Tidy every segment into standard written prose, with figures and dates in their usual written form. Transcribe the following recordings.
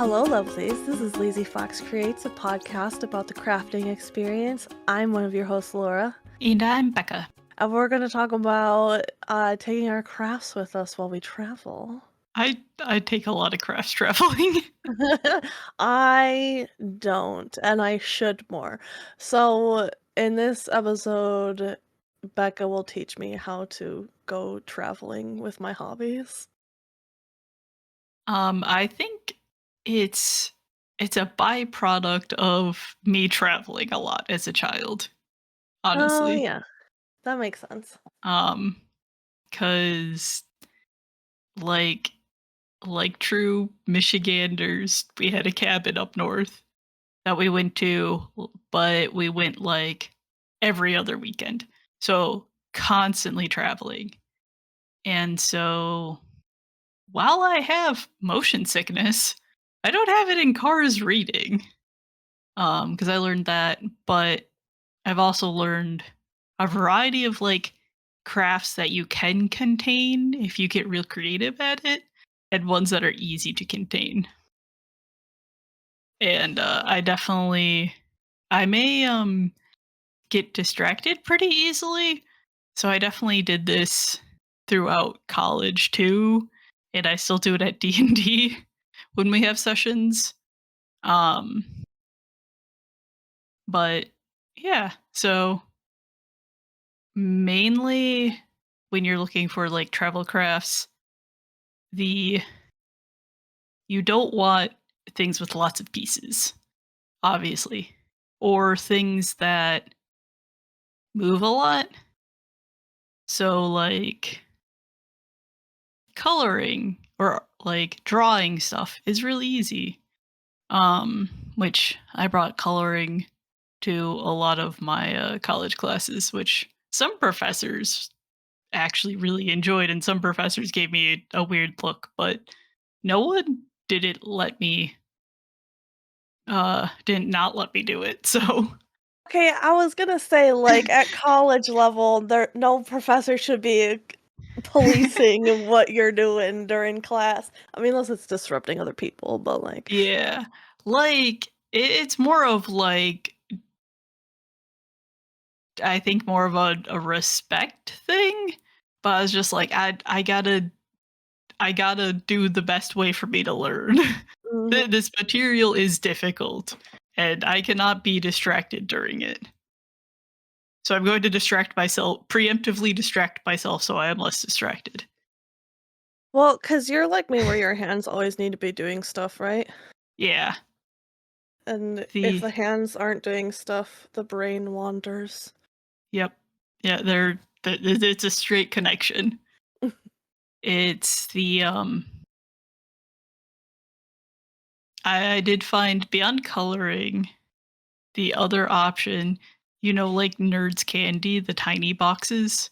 Hello, lovelies. This is Lazy Fox Creates, a podcast about the crafting experience. I'm one of your hosts, Laura, And I'm Beka. and we're going to talk about taking our crafts with us while we travel. I take a lot of crafts traveling. I don't, and I should more. So, in this episode, Beka will teach me how to go traveling with my hobbies. I think it's a byproduct of me traveling a lot as a child, Oh, honestly. yeah, that makes sense. Um, 'Cause like like true Michiganders, we had a cabin up north that we went to, but we went like every other weekend. So constantly traveling. And so while I have motion sickness, I don't have it in cars reading. Because I learned that, but I've also learned a variety of like crafts that you can contain if you get real creative at it, and ones that are easy to contain. And I may get distracted pretty easily. So I definitely did this throughout college too, and I still do it at D&D when we have sessions. Um, but yeah, so mainly when you're looking for like travel crafts, the you don't want things with lots of pieces, obviously, or things that move a lot. So like coloring or like drawing stuff is really easy. Which I brought coloring to a lot of my college classes, which some professors actually really enjoyed, and some professors gave me a weird look, but no one didn't not let me do it. So Okay, I was gonna say, like, at college level, there no professor should be policing what you're doing during class. I mean, unless it's disrupting other people, but, like, yeah, like it's more of like I think more of a respect thing. But I was just like I gotta do the best way for me to learn. mhm. This material is difficult, and I cannot be distracted during it. So I'm going to preemptively distract myself so I am less distracted. Well, 'cause you're like me where your hands always need to be doing stuff, right? Yeah. And if The the hands aren't doing stuff, the brain wanders. Yep. Yeah, it's a straight connection. It's the I did find beyond coloring the other option, like Nerds candy, the tiny boxes.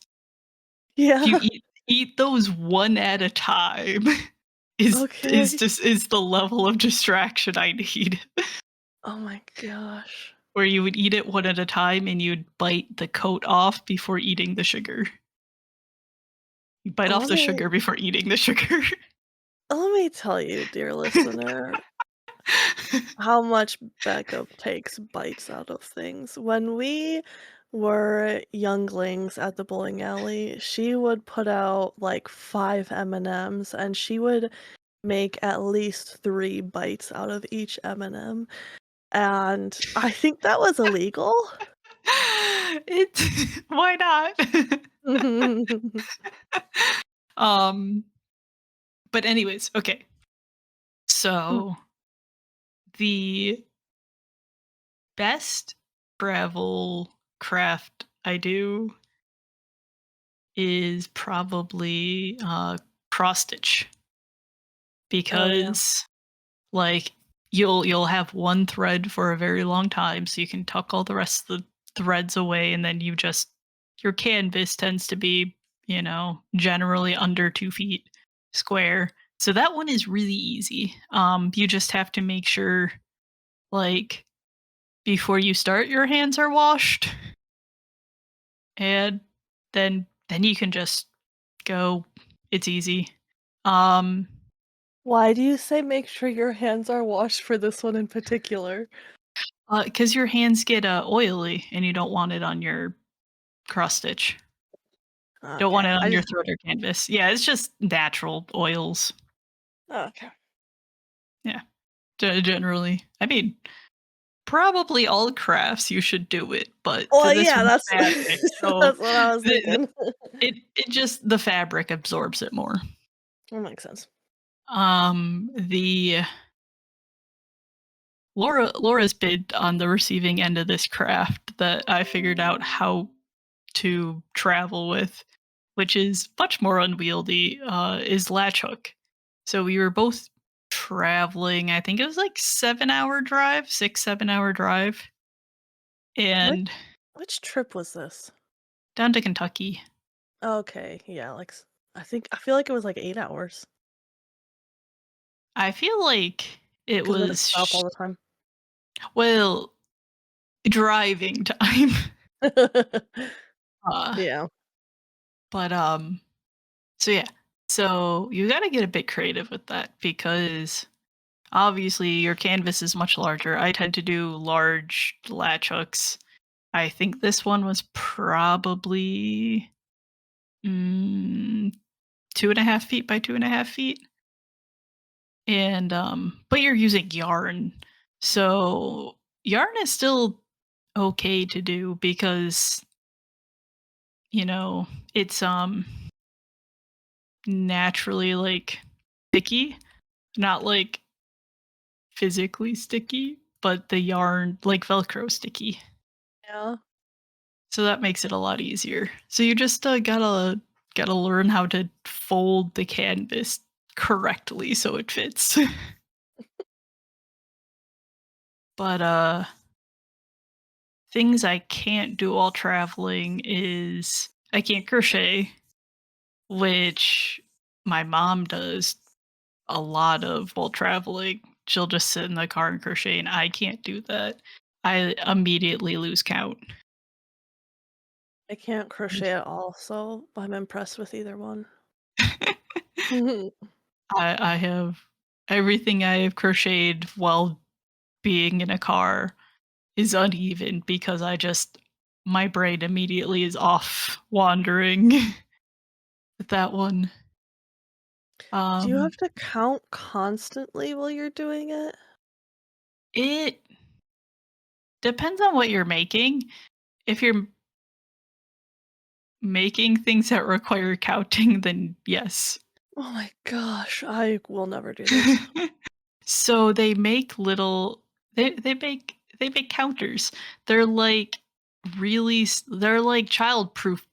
If you Yeah, eat those one at a time okay. is the level of distraction I need. Oh my gosh. Where you would eat it one at a time and you'd bite the coat off before eating the sugar. You bite off Let the me sugar before eating the sugar. let me tell you, dear listener, how much Becca takes bites out of things. When we were younglings at the bowling alley, she would put out like 5 M&Ms and she would make at least 3 bites out of each M&M. And I think that was illegal. Why not? um, but anyways, okay. So the best travel craft I do is probably cross stitch Oh yeah. because like you'll have one thread for a very long time so you can tuck all the rest of the threads away, and then your canvas tends to be generally under 2 feet square, so that one is really easy. You just have to make sure like before you start your hands are washed, and then you can just go. It's easy. um Why do you say make sure your hands are washed for this one in particular? 'Cause your hands get, oily and you don't want it on your cross stitch. Don't want Okay, it I on your just thread or canvas. Yeah, it's just natural oils. okay. Yeah, generally. I mean, probably all crafts you should do it, but for Well, this yeah, one, that's fabric, so that's what I was the thinking. it just the fabric absorbs it more. That makes sense. The Laura's been on the receiving end of this craft that I figured out how to travel with, which is much more unwieldy, is latch hook. So we were both traveling, I think it was like 7-hour drive, 6, 7-hour drive, Which and which trip was this? down to Kentucky. Okay, yeah, I feel like it was like 8 hours I feel like it because we had to was stop all the time. well, driving time. Uh, Yeah. but, so yeah. So you gotta get a bit creative with that because obviously your canvas is much larger. I tend to do large latch hooks. I think this one was probably, mm, 2.5 feet by 2.5 feet, and, but you're using yarn. So, yarn is still okay to do because, you know, it's, naturally, like, sticky, not, like, physically sticky, but the yarn like Velcro sticky. Yeah. So that makes it a lot easier. So you just, gotta learn how to fold the canvas correctly so it fits. But, things I can't do while traveling is I can't crochet, which my mom does a lot of while traveling. She'll just sit in the car and crochet, and I can't do that. I immediately lose count. I can't crochet at all, so I'm impressed with either one. I have everything I have crocheted while being in a car is uneven because I just my brain immediately is off wandering with that one. Do you Um, have to count constantly while you're doing it? it depends on what you're making. If you're making things that require counting, then yes. Oh my gosh, I will never do this. So they make little they make counters. They're like they're like child-proof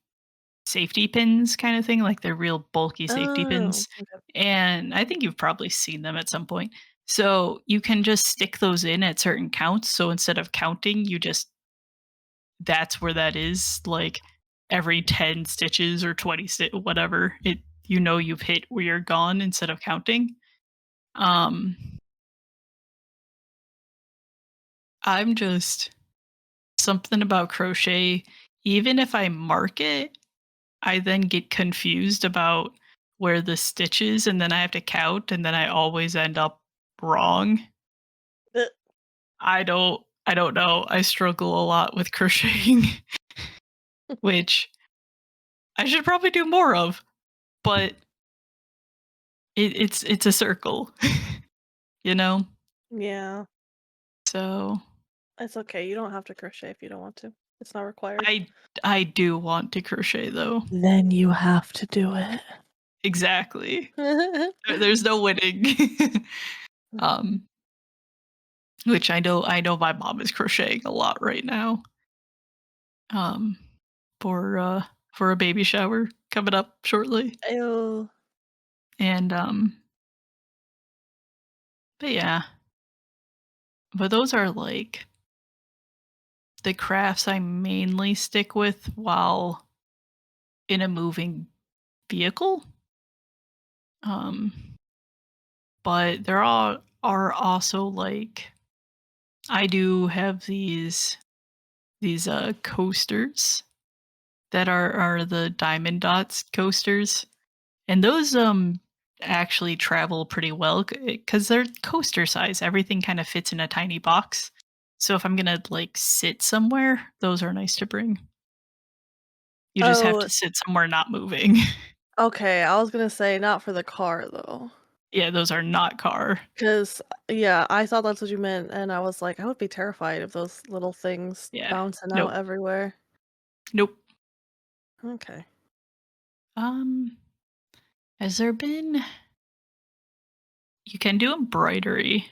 safety pins kind of thing, like they're real bulky safety Oh, pins, okay. and I think you've probably seen them at some point. So you can just stick those in at certain counts, so instead of counting, you just that's where that is, like, every 10 stitches or 20 whatever, you've hit where you're gone instead of counting. Um, I'm just something about crochet, even if I mark it, I then get confused about where the stitch is, and then I have to count, and then I always end up wrong. Uh, I don't know. I struggle a lot with crocheting, which I should probably do more of, but it's a circle, you know? yeah, So it's okay, you don't have to crochet if you don't want to. It's not required. I I do want to crochet though. Then you have to do it. Exactly. There's no winning. Um, which I know my mom is crocheting a lot right now. Um, for a baby shower coming up shortly. Ew. And but yeah, but those are like the crafts I mainly stick with while in a moving vehicle. Um, but there are also like I do have these coasters that are the diamond dots coasters. And those actually travel pretty well because they're coaster size. Everything kind of fits in a tiny box. So if I'm gonna like sit somewhere, those are nice to bring. You just have Oh, to sit somewhere not moving. okay, I was gonna say not for the car, though. Yeah, those are not car. 'Cause yeah, I thought that's what you meant, and I was like, I would be terrified of those little things Yeah. bouncing out Nope. everywhere. Nope. Okay. Um, has there been you can do embroidery.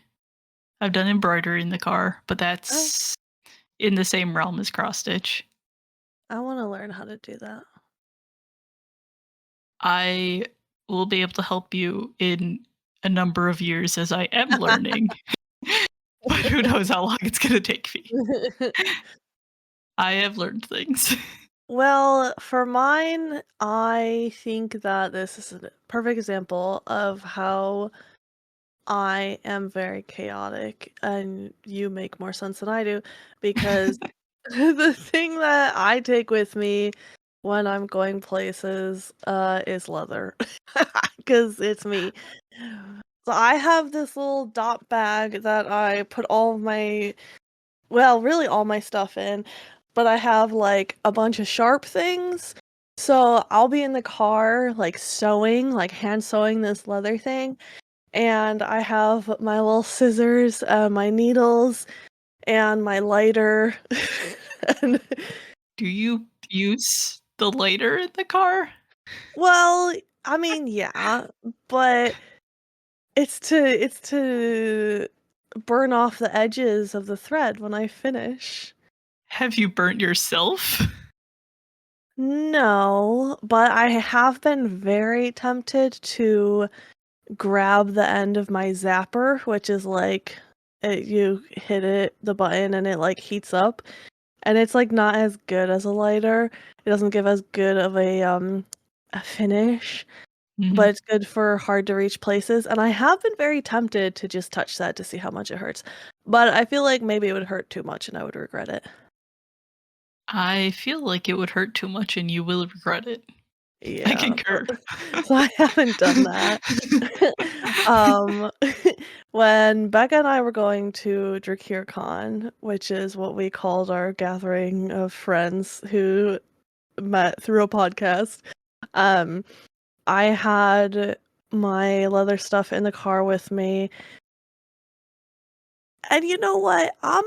I've done embroidery in the car, but Oh, that's in the same realm as cross stitch. I wanna learn how to do that. I will be able to help you in a number of years as I am learning, but who knows how long it's gonna take me. I have learned things. Well, for mine, I think that this is a perfect example of how I am very chaotic, and you make more sense than I do because the thing that I take with me when I'm going places, is leather, because it's me. So I have this little dot bag that I put all of my well, really all my stuff in, but I have, like, a bunch of sharp things, so I'll be in the car, like, sewing, like, hand sewing this leather thing, and I have my little scissors, my needles, and my lighter, and Do you use the lighter in the car? well, I mean, yeah, but it's to burn off the edges of the thread when I finish. Have you burnt yourself? No, but I have been very tempted to grab the end of my zapper, which is like you hit the button and it like heats up, and it's like not as good as a lighter. It doesn't give as good of a finish, but Mhm. it's good for hard to reach places. And I have been very tempted to just touch that to see how much it hurts, but I feel like maybe it would hurt too much and I would regret it. I feel like it would hurt too much and you will regret it. I Yeah, concur. so I haven't done that. Um, when Becca and I were going to DrakirCon, which is what we called our gathering of friends who met through a podcast, um, I had my leather stuff in the car with me, and you know what? I'm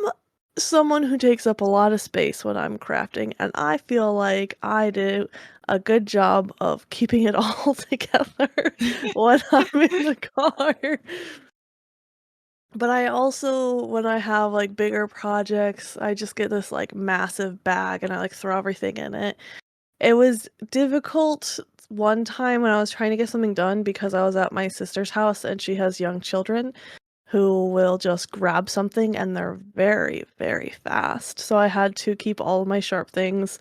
someone who takes up a lot of space when I'm crafting, and I feel like I do a good job of keeping it all together when I'm in the car. But I also, when I have like bigger projects, I just get this like massive bag and I like throw everything in it. It was difficult one time when I was trying to get something done because I was at my sister's house and she has young children who will just grab something and they're very, very fast. So I had to keep all of my sharp things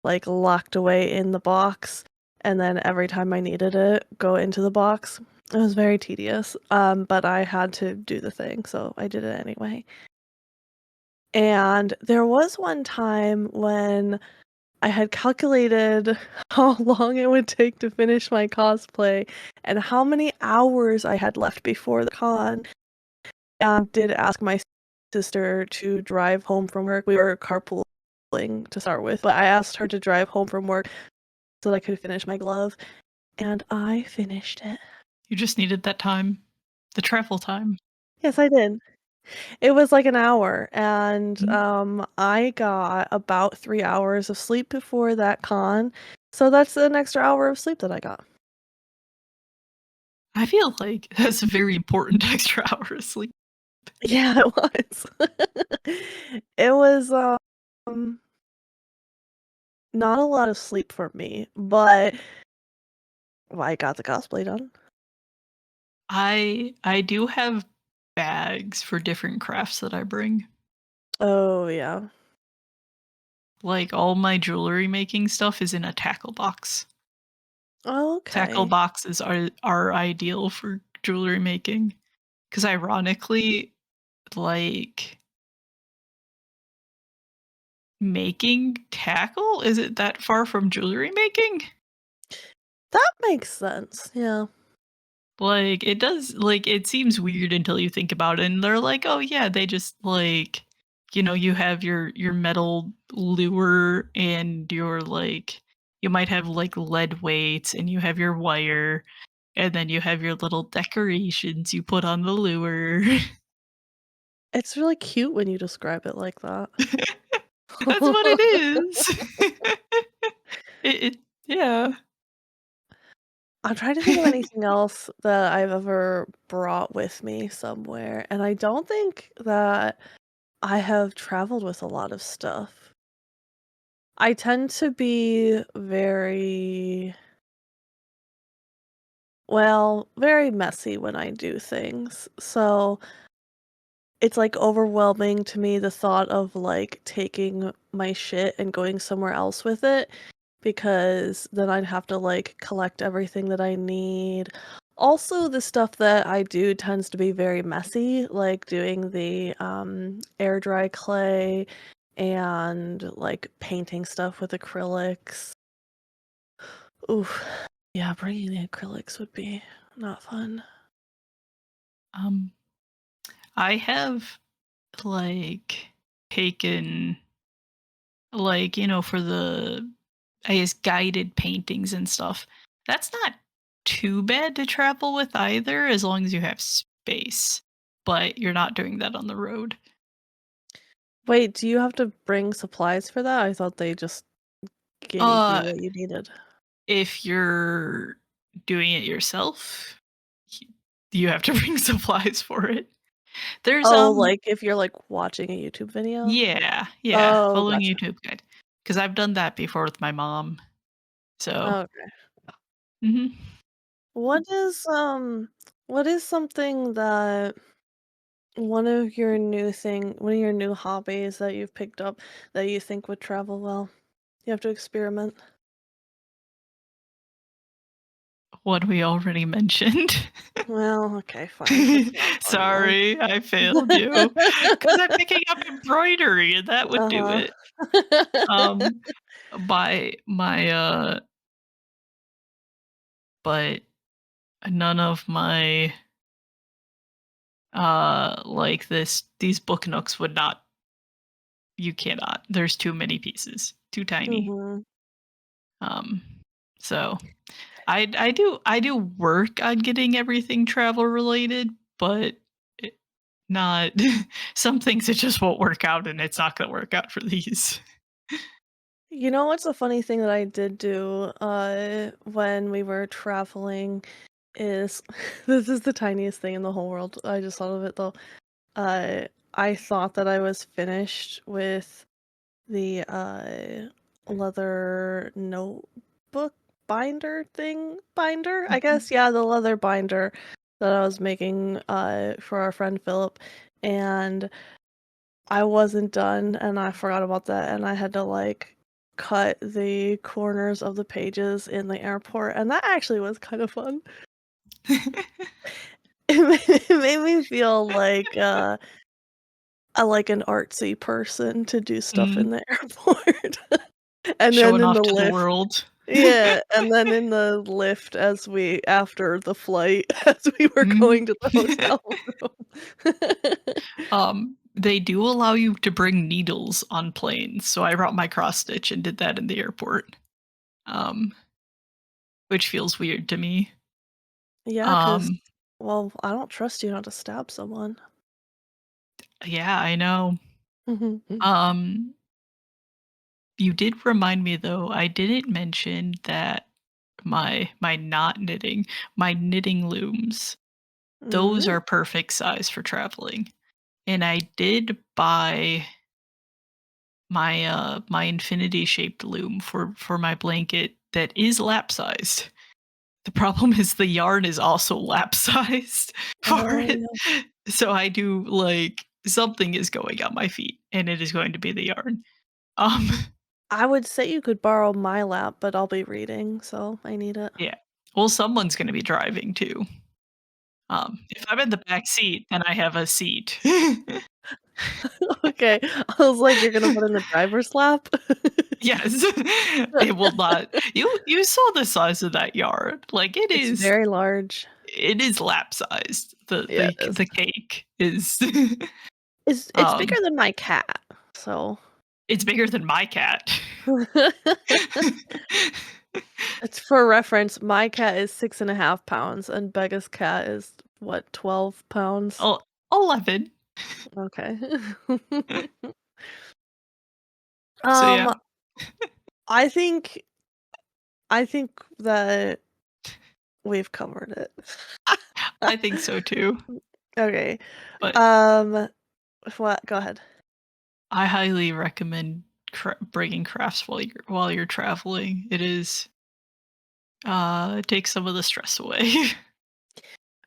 like locked away in the box and then every time I needed it, go into the box. It was very tedious, but I had to do the thing, so I did it anyway. And there was one time when I had calculated how long it would take to finish my cosplay and how many hours I had left before the con, and did ask my sister to drive home from work. We were carpooling to start with, but I asked her to drive home from work so that I could finish my glove, and I finished it. You just needed that time, the travel time. Yes, I did. It was like an hour, and, Mhm. I got about 3 hours of sleep before that con, so that's an extra hour of sleep that I got. I feel like that's a very important extra hour of sleep. Yeah, it was. It was, not a lot of sleep for me, but I got the cosplay done. I do have bags for different crafts that I bring. Oh, yeah. Like, all my jewelry making stuff is in a tackle box. Tackle Okay. boxes are ideal for jewelry making because ironically, like, making tackle isn't that far from jewelry making? That makes sense, yeah. Like, it does like, it seems weird until you think about it, and they're like, "Oh, yeah, they just, like" you have your metal lure and your, like you might have, like, lead weights, and you have your wire, and then you have your little decorations you put on the lure. It's really cute when you describe it like that. That's what it is. It yeah. I'm trying to think of anything else that I've ever brought with me somewhere, and I don't think that I have traveled with a lot of stuff. I tend to be very, well, very messy when I do things. So it's, like, overwhelming to me the thought of, like, taking my shit and going somewhere else with it, because then I'd have to, like, collect everything that I need. Also, the stuff that I do tends to be very messy, like doing the, air dry clay and, like, painting stuff with acrylics. Oof. Yeah, bringing the acrylics would be not fun. Um, I have, like, taken, like, for the I guess, guided paintings and stuff. That's not too bad to travel with either, as long as you have space, but you're not doing that on the road. Wait, do you have to bring supplies for that? I thought they just gave you Uh, what you needed. if you're doing it yourself, y you have to bring supplies for it. There's, Oh, like, if you're, like, watching a YouTube video? yeah, yeah, Oh, following gotcha. YouTube guide, because 'cause I've done that before with my mom, so Okay. mhm. What is, what is something that one of your new hobbies that you've picked up that you think would travel well? You have to experiment. What we already mentioned. Well, okay, fine. That's not funny then. Sorry, I failed you. Because 'Cause I'm picking up embroidery, and that would do Uh-huh. it. Um, my but none of my, like, these book nooks would not you cannot. There's too many pieces, too tiny. Mhm. Um, so I do work on getting everything travel related, but it not some things it just won't work out, and it's not gonna work out for these. You know what's a funny thing that I did do, when we were traveling is this is the tiniest thing in the whole world, I just thought of it though. I thought that I was finished with the, leather notebook binder, I Mhm. guess? Yeah, the leather binder that I was making, for our friend Philip, and I wasn't done, and I forgot about that, and I had to, like, cut the corners of the pages in the airport, and that actually was kind of fun. It made me feel like an artsy person to do stuff in Mm, the airport. And then showing in off the to the lift, world. yeah, and then in the lift after the flight, as we were Mhm. going to the hotel room. They do allow you to bring needles on planes, so I brought my cross stitch and did that in the airport, um, which feels weird to me. Yeah, 'cause Um, well, I don't trust you not to stab someone. yeah, I know. Mhm. Um, you did remind me though, I didn't mention that my knitting looms, those Mm. are perfect size for traveling. And I did buy my infinity shaped loom for my blanket that is lap sized. The problem is the yarn is also lap sized for Oh, it. yeah. So I do like something is going on my feet and it is going to be the yarn. Um I would say you could borrow my lap, but I'll be reading, so I need it. yeah. Well, someone's going to be driving too. If I'm in the back seat, then I have a seat. Okay. I was like, "You're gonna put in the driver's lap?" Yes. It will not you saw the size of that yarn. Like, it It's is very large. it is lap sized. The Yeah, the it is. the cake is It's bigger um than my cat, so it's bigger than my cat. it's for reference, my cat is 6.5 pounds, and Becca's cat is, what, 12 pounds? Oh, 11. Okay. So yeah, Um, I think I think that we've covered it. I think so too. Okay. But Um, what? Go ahead. I highly recommend bringing crafts while you're traveling. It takes some of the stress away.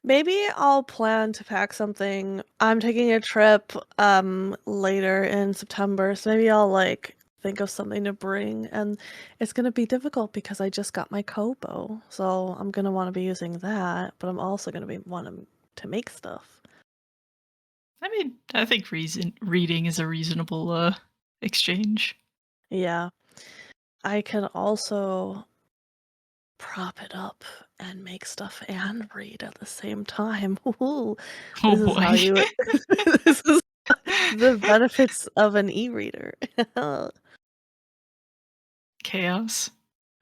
Maybe I'll plan to pack something. I'm taking a trip later in September, so maybe I'll like think of something to bring, and it's gonna be difficult because I just got my Kobo. So I'm gonna want to be using that, but I'm also gonna be wanting to make stuff. I mean, I think reading is a reasonable exchange. Yeah. I can also prop it up and make stuff and read at the same time. Ooh, Oh this is how boy. you this is the benefits of an e-reader. Chaos.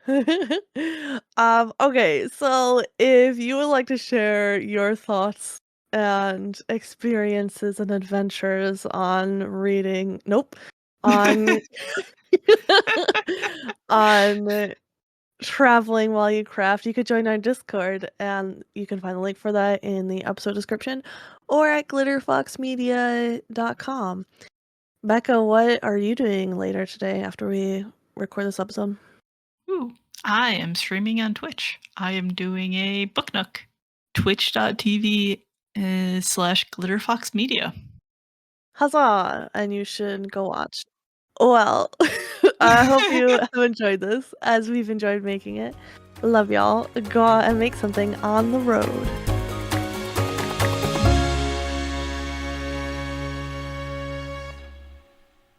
Okay, so if you would like to share your thoughts and experiences and adventures on reading, nope, on on traveling while you craft, you could join our Discord, and you can find the link for that in the episode description or at glitterfoxmedia.com. Becca, what are you doing later today after we record this episode? Ooh, I am streaming on Twitch. I am doing a book nook. Twitch.tv slash glitterfoxmedia. Huzzah! And you should go watch. Well, I hope you have enjoyed this as we've enjoyed making it. Love y'all. Go out and make something on the road.